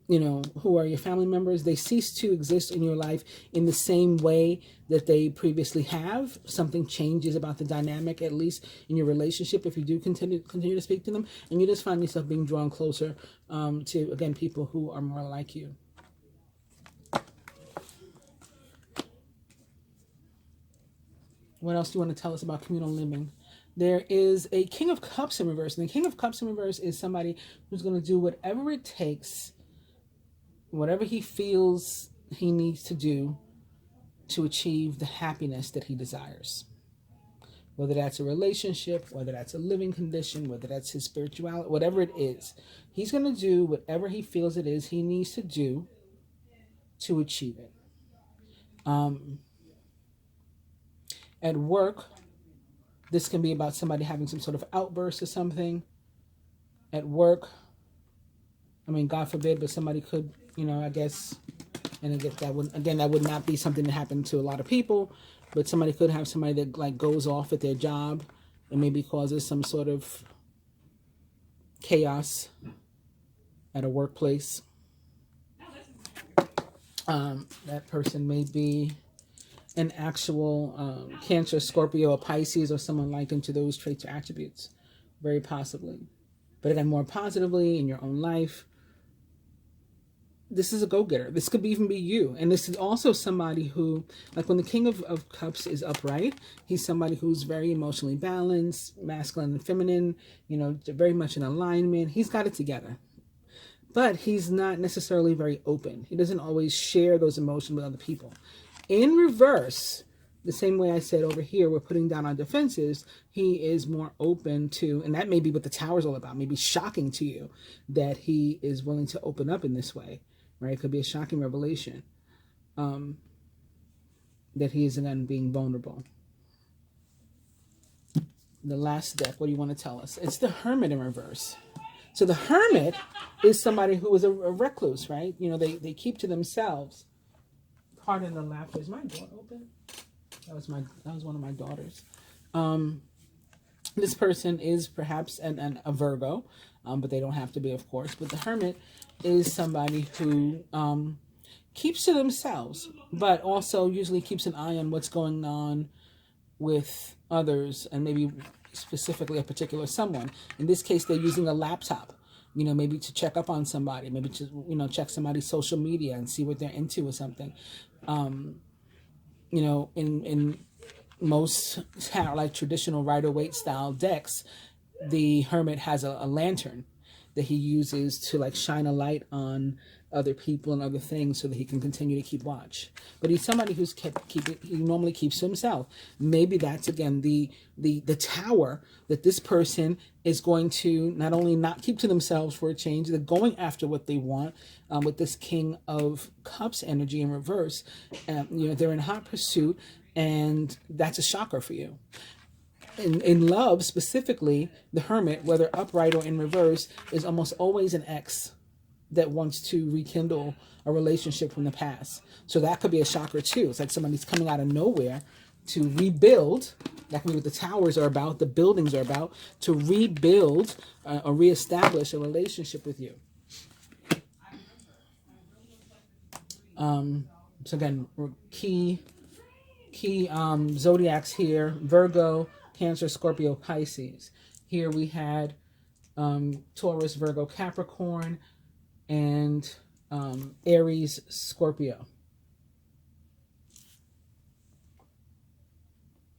who are your family members. They cease to exist in your life in the same way that they previously have. Something changes about the dynamic, at least in your relationship, if you do continue to speak to them, and you just find yourself being drawn closer to, again, people who are more like you. What else do you want to tell us about communal living? There is a King of Cups in reverse, and the King of Cups in reverse is somebody who's going to do whatever it takes, whatever he feels he needs to do to achieve the happiness that he desires. Whether that's a relationship, whether that's a living condition, whether that's his spirituality, whatever it is, he's going to do whatever he feels it is he needs to do to achieve it. At work, this can be about somebody having some sort of outburst or something. At work, God forbid, but somebody could, I guess, and I guess that would not be something that happened to a lot of people, but somebody could have somebody that like goes off at their job and maybe causes some sort of chaos at a workplace. That person may be an actual Cancer, Scorpio, or Pisces, or someone likened to those traits or attributes, very possibly. But again, more positively in your own life, this is a go-getter. This could even be you. And this is also somebody who, like when the King of Cups is upright, he's somebody who's very emotionally balanced, masculine and feminine, very much in alignment. He's got it together. But he's not necessarily very open. He doesn't always share those emotions with other people. In reverse, the same way I said over here, we're putting down our defenses, he is more open to, and that may be what the Tower's all about, maybe shocking to you that he is willing to open up in this way, right? It could be a shocking revelation that he is, again, being vulnerable. The last deck, what do you want to tell us? It's the Hermit in reverse. So the Hermit is somebody who is a recluse, right? They keep to themselves. Pardon the laughter. Is my door open? That was one of my daughters. This person is perhaps a Virgo, but they don't have to be, of course. But the Hermit is somebody who keeps to themselves, but also usually keeps an eye on what's going on with others, and maybe specifically a particular someone. In this case, they're using a laptop, maybe to check up on somebody, maybe to, check somebody's social media and see what they're into or something. In most like traditional Rider-Waite style decks, the Hermit has a lantern that he uses to like shine a light on other people and other things so that he can continue to keep watch. But he's somebody who's he normally keeps to himself. Maybe that's again the tower that this person is going to not only not keep to themselves for a change, they're going after what they want with this King of Cups energy in reverse. You know, they're in hot pursuit, and that's a shocker for you. In love specifically, the Hermit, whether upright or in reverse, is almost always an ex that wants to rekindle a relationship from the past. So that could be a shocker too. It's like somebody's coming out of nowhere to rebuild. That can be what the towers are about, the buildings are about, to rebuild or reestablish a relationship with you. So again, key zodiacs here: Virgo, Cancer, Scorpio, Pisces. Here we had Taurus, Virgo, Capricorn, and Aries, Scorpio.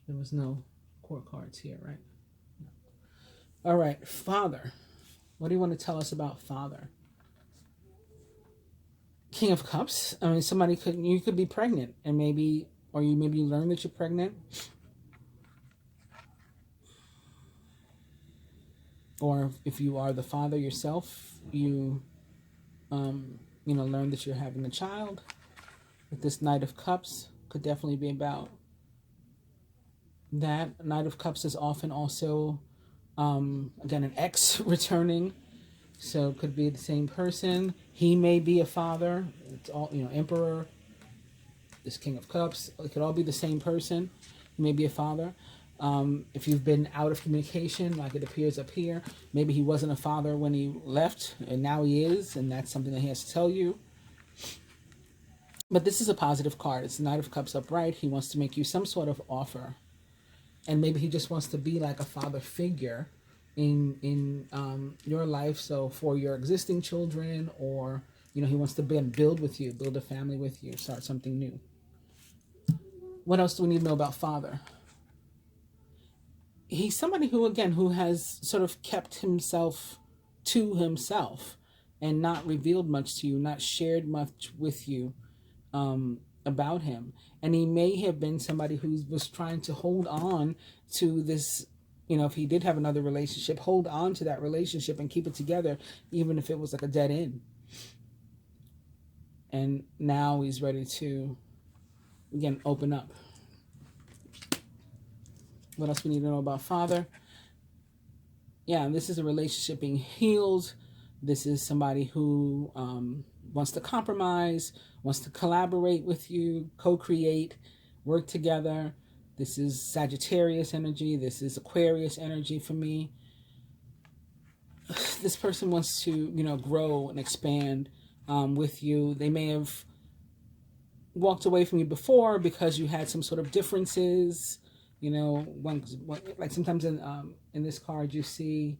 There was no core cards here, right? No. All right, Father. What do you want to tell us about Father? King of Cups. I mean, you could be pregnant, and maybe you learn that you're pregnant. Or if you are the father yourself, you learn that you're having a child. But this Knight of Cups could definitely be about that. Knight of Cups is often also, again, an ex returning. So it could be the same person. He may be a father. It's all, Emperor, this King of Cups. It could all be the same person. He may be a father. If you've been out of communication, like it appears up here, maybe he wasn't a father when he left, and now he is, and that's something that he has to tell you. But this is a positive card. It's the Knight of Cups upright. He wants to make you some sort of offer, and maybe he just wants to be like a father figure in your life. So for your existing children, or he wants to build with you, build a family with you, start something new. What else do we need to know about Father? He's somebody who has sort of kept himself to himself and not revealed much to you, not shared much with you about him. And he may have been somebody who was trying to hold on to this, if he did have another relationship, hold on to that relationship and keep it together, even if it was like a dead end. And now he's ready to, again, open up. What else we need to know about Father? Yeah, this is a relationship being healed. This is somebody who wants to compromise, wants to collaborate with you, co-create, work together. This is Sagittarius energy. This is Aquarius energy for me. This person wants to, grow and expand with you. They may have walked away from you before because you had some sort of differences. Like sometimes in this card you see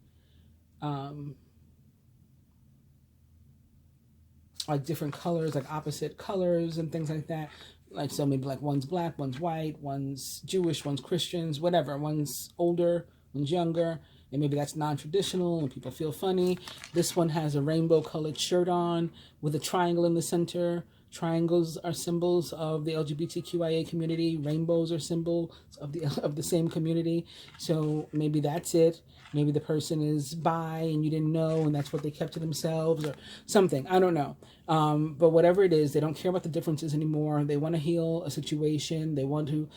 like different colors, like opposite colors and things like that. Like, so maybe like one's black, one's white, one's Jewish, one's Christians, whatever. One's older, one's younger, and maybe that's non-traditional and people feel funny. This one has a rainbow colored shirt on with a triangle in the center. Triangles are symbols of the LGBTQIA community. Rainbows are symbols of the same community. So maybe that's it. Maybe the person is bi and you didn't know, and that's what they kept to themselves or something. I don't know. But whatever it is, they don't care about the differences anymore. They want to heal a situation. They want to,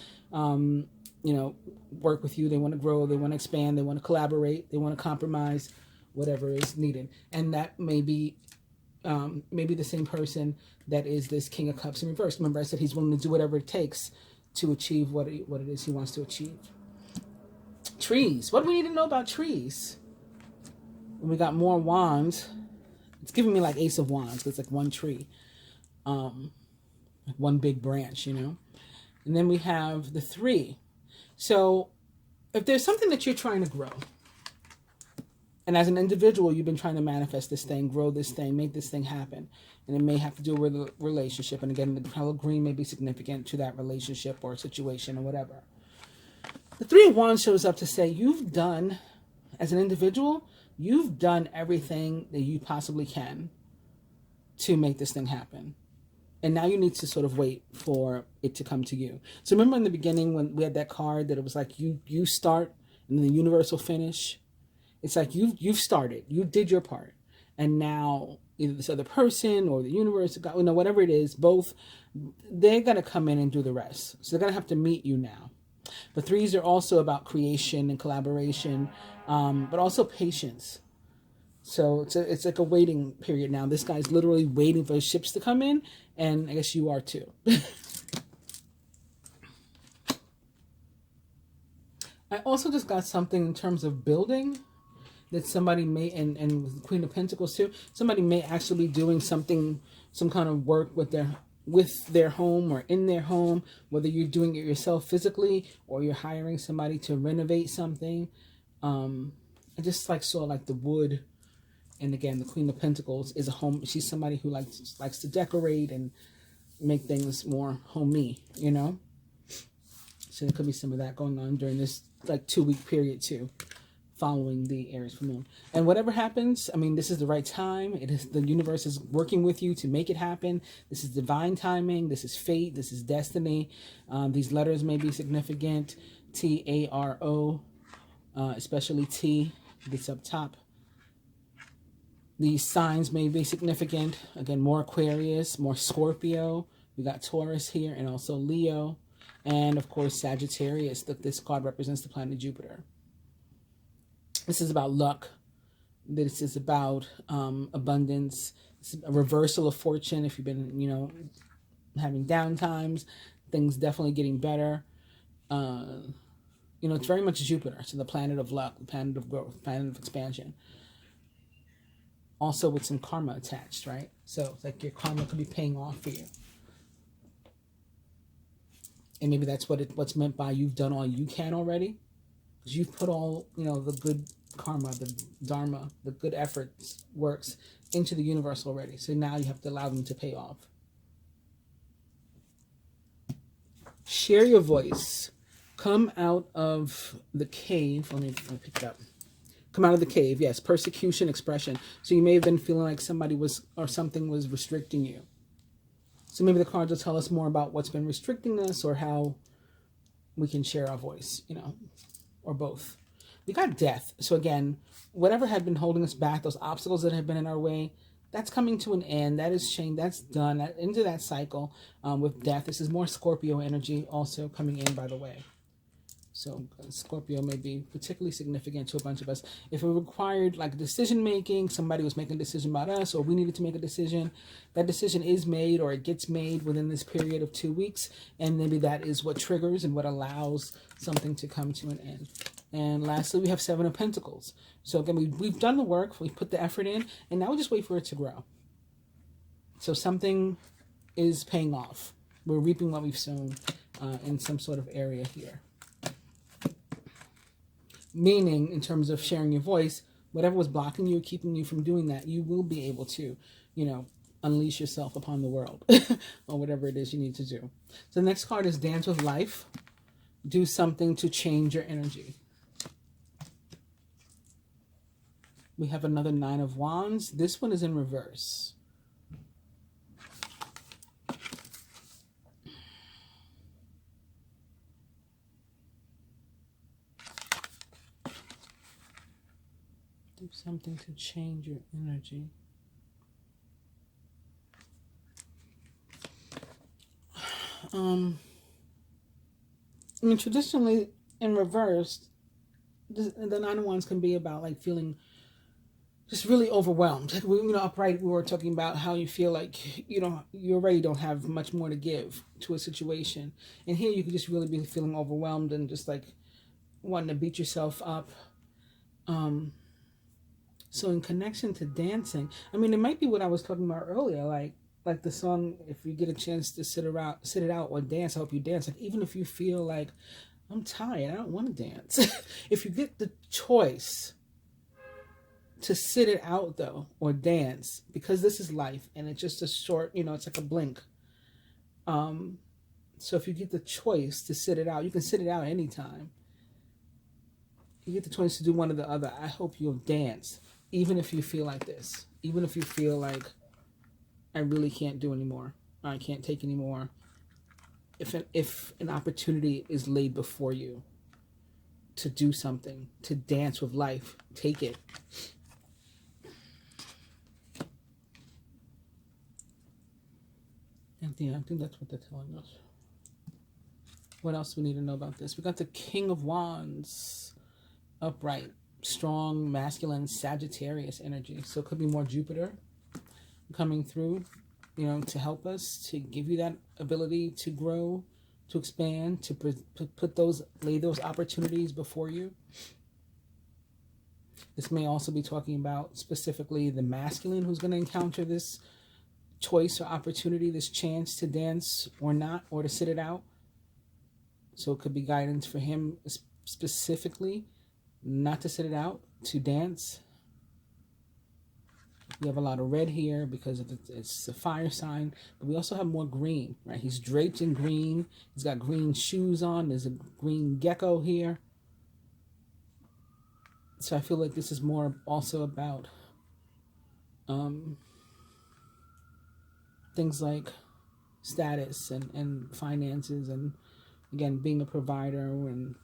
work with you. They want to grow. They want to expand. They want to collaborate. They want to compromise, whatever is needed. And that may be maybe the same person that is this King of Cups in reverse. Remember, I said he's willing to do whatever it takes to achieve what it is he wants to achieve. Trees. What do we need to know about trees? We got more wands. It's giving me like Ace of Wands. It's like one tree, like one big branch, And then we have the 3. So if there's something that you're trying to grow, and as an individual, you've been trying to manifest this thing, grow this thing, make this thing happen. And it may have to do with a relationship. And again, the color green may be significant to that relationship or situation or whatever. The Three of Wands shows up to say you've done, as an individual, you've done everything that you possibly can to make this thing happen. And now you need to sort of wait for it to come to you. So remember in the beginning when we had that card that it was like you start and the universe will finish? It's like you've started. You did your part. And now either this other person or the universe, you know, whatever it is, both, they're going to come in and do the rest. So they're going to have to meet you now. The threes are also about creation and collaboration, but also patience. So it's like a waiting period now. This guy's literally waiting for his ships to come in, and I guess you are too. I also just got something in terms of building that somebody may, and Queen of Pentacles too, somebody may actually be doing something, some kind of work with their home or in their home, whether you're doing it yourself physically or you're hiring somebody to renovate something. I just saw the wood. And again, the Queen of Pentacles is a home. She's somebody who likes to decorate and make things more homey, you know? So there could be some of that going on during this 2-week period too, following the Aries full moon. And whatever happens, I mean, this is the right time. It is, the universe is working with you to make it happen. This is divine timing. This is fate. This is destiny. These letters may be significant. T-A-R-O, especially T, that's up top. These signs may be significant. Again, more Aquarius, more Scorpio. We got Taurus here and also Leo. And of course, Sagittarius. This card represents the planet Jupiter. This is about luck. This is about abundance. It's a reversal of fortune. If you've been, you know, having down times, things definitely getting better. You know, it's very much Jupiter. So the planet of luck, the planet of growth, planet of expansion. Also with some karma attached, right? So it's like your karma could be paying off for you. And maybe that's what's meant by you've done all you can already. Because you've put all, you know, the good karma, the dharma, the good efforts, works into the universe already. So now you have to allow them to pay off. Share your voice. Come out of the cave. Let me pick it up. Come out of the cave. Yes, persecution, expression. So you may have been feeling like somebody was, or something was restricting you. So maybe the cards will tell us more about what's been restricting us or how we can share our voice, you know, or both. We got death. So again, whatever had been holding us back, those obstacles that have been in our way, that's coming to an end. That is changed. That's done. Into that cycle with death. This is more Scorpio energy also coming in, by the way. So Scorpio may be particularly significant to a bunch of us. If it required decision making, somebody was making a decision about us, or we needed to make a decision, that decision is made or it gets made within this period of 2 weeks. And maybe that is what triggers and what allows something to come to an end. And lastly, we have Seven of Pentacles. So again, we've done the work, we've put the effort in, and now we just wait for it to grow. So something is paying off. We're reaping what we've sown in some sort of area here. Meaning, in terms of sharing your voice, whatever was blocking you, keeping you from doing that, you will be able to, you know, unleash yourself upon the world or whatever it is you need to do. So the next card is Dance with Life. Do something to change your energy. We have another Nine of Wands. This one is in reverse. Do something to change your energy. I mean, traditionally in reverse, the Nine of Wands can be about feeling just really overwhelmed. Upright, we were talking about how you feel like, you already don't have much more to give to a situation. And here you could just really be feeling overwhelmed and just wanting to beat yourself up. So in connection to dancing, I mean, it might be what I was talking about earlier, like the song, if you get a chance to sit it out or dance, I hope you dance. Even if you feel like, I'm tired, I don't want to dance. If you get the choice to sit it out though, or dance, because this is life and it's just a short, it's like a blink. So if you get the choice to sit it out, you can sit it out anytime. You get the choice to do one or the other. I hope you'll dance, even if you feel like this. Even if you feel like, I really can't do anymore. I can't take anymore. If an opportunity is laid before you to do something, to dance with life, take it. And yeah, I think that's what they're telling us. What else do we need to know about this? We got the King of Wands, upright, strong, masculine, Sagittarius energy. So it could be more Jupiter coming through, you know, to help us, to give you that ability to grow, to expand, to lay those opportunities before you. This may also be talking about specifically the masculine who's going to encounter this choice or opportunity, this chance to dance or not, or to sit it out. So it could be guidance for him specifically, not to sit it out, to dance. We have a lot of red here because it's a fire sign, but we also have more green, right? He's draped in green. He's got green shoes on. There's a green gecko here. So I feel like this is more also about things like status and finances, and again, being a provider and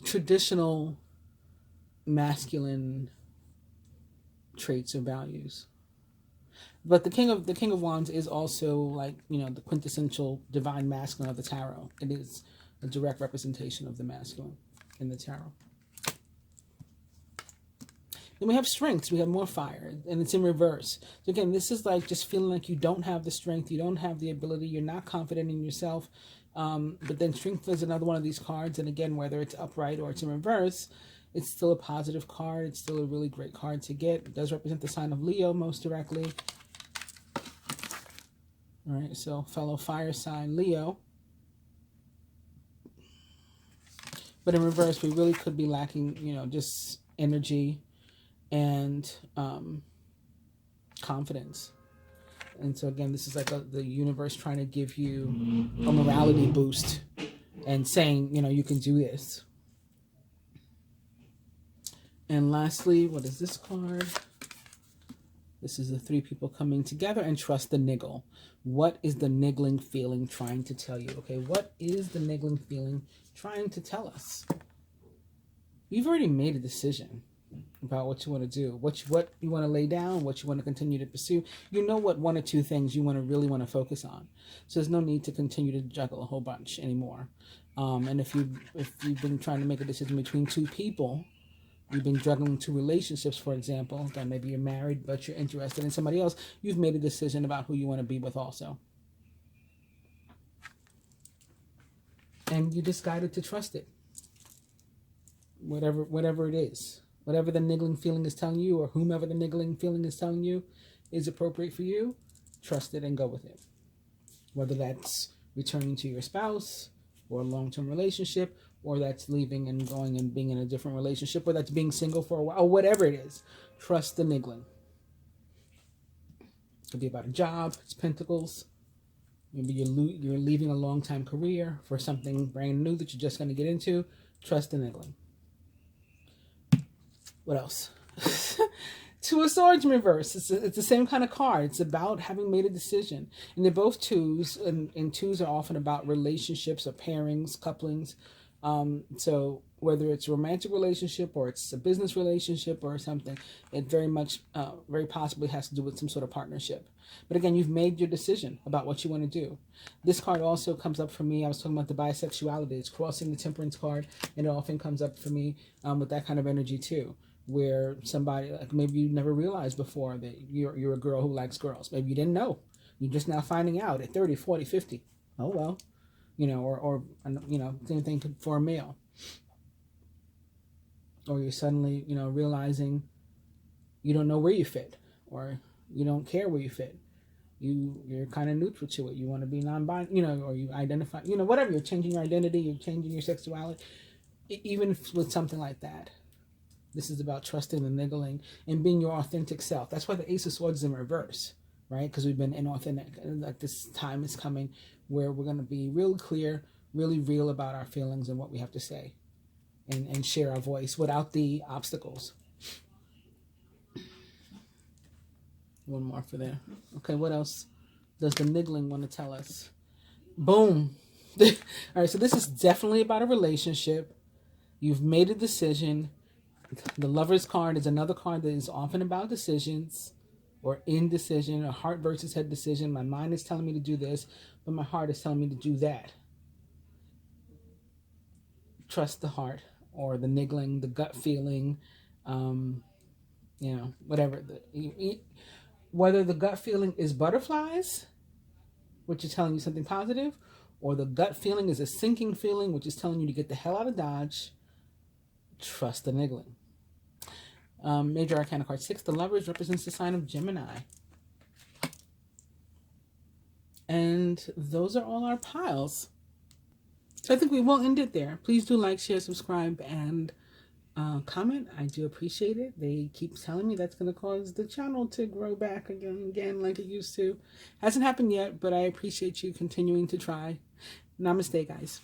traditional masculine traits or values. But the King of Wands is also, like, you know, the quintessential divine masculine of the tarot. It is a direct representation of the masculine in the tarot. Then we have strengths. We have more fire, and it's in reverse. So again, this is like just feeling like you don't have the strength, you don't have the ability, you're not confident in yourself. But then strength is another one of these cards, and again, whether it's upright or it's in reverse, it's still a positive card. It's still a really great card to get. It does represent the sign of Leo most directly. All right, so fellow fire sign Leo. But in reverse, we really could be lacking, you know, just energy and confidence. And so again, this is like the universe trying to give you a morality boost and saying, you know, you can do this. And lastly, what is this card? This is the three people coming together, and trust the niggle. What is the niggling feeling trying to tell you? Okay, what is the niggling feeling trying to tell us? You've already made a decision about what you want to do, what you want to lay down, what you want to continue to pursue. You know what one or two things you really want to focus on. So there's no need to continue to juggle a whole bunch anymore. And if you've been trying to make a decision between two people, you've been juggling two relationships, for example, then maybe you're married but you're interested in somebody else, you've made a decision about who you want to be with also. And you decided to trust it. Whatever it is. Whatever the niggling feeling is telling you, or whomever the niggling feeling is telling you is appropriate for you, trust it and go with it. Whether that's returning to your spouse or a long-term relationship, or that's leaving and going and being in a different relationship, or that's being single for a while, or whatever it is, trust the niggling. It could be about a job, it's pentacles. Maybe you're leaving a long-time career for something brand new that you're just going to get into. Trust the niggling. What else? Two of Swords in reverse. It's the same kind of card. It's about having made a decision. And they're both twos, and twos are often about relationships or pairings, couplings. So whether it's a romantic relationship or it's a business relationship or something, it very much, very possibly has to do with some sort of partnership. But again, you've made your decision about what you want to do. This card also comes up for me. I was talking about the bisexuality. It's crossing the Temperance card, and it often comes up for me with that kind of energy too, where somebody, like, maybe you never realized before that you're a girl who likes girls. Maybe you didn't know. You're just now finding out at 30, 40, 50. Oh, well. You know, or you know, same thing for a male. Or you're suddenly, you know, realizing you don't know where you fit, or you don't care where you fit. You're kind of neutral to it. You want to be non-binary, you know, or you identify, you know, whatever. You're changing your identity. You're changing your sexuality. Even with something like that, this is about trusting the niggling and being your authentic self. That's why the Ace of Swords is in reverse, right? Because we've been inauthentic. Like, this time is coming where we're going to be real clear really real about our feelings and what we have to say, and share our voice without the obstacles. One more for there. Okay, what else does the niggling want to tell us? Boom. All right, so this is definitely about a relationship. You've made a decision. The Lover's card is another card that is often about decisions or indecision, a heart versus head decision. My mind is telling me to do this, but my heart is telling me to do that. Trust the heart, or the niggling, the gut feeling, whatever. Whether the gut feeling is butterflies, which is telling you something positive, or the gut feeling is a sinking feeling, which is telling you to get the hell out of Dodge, trust the niggling. Major Arcana card 6, the Lovers, represents the sign of Gemini. And those are all our piles. So I think we will end it there. Please do like, share, subscribe, and comment. I do appreciate it. They keep telling me that's going to cause the channel to grow back again like it used to. Hasn't happened yet, but I appreciate you continuing to try. Namaste, guys.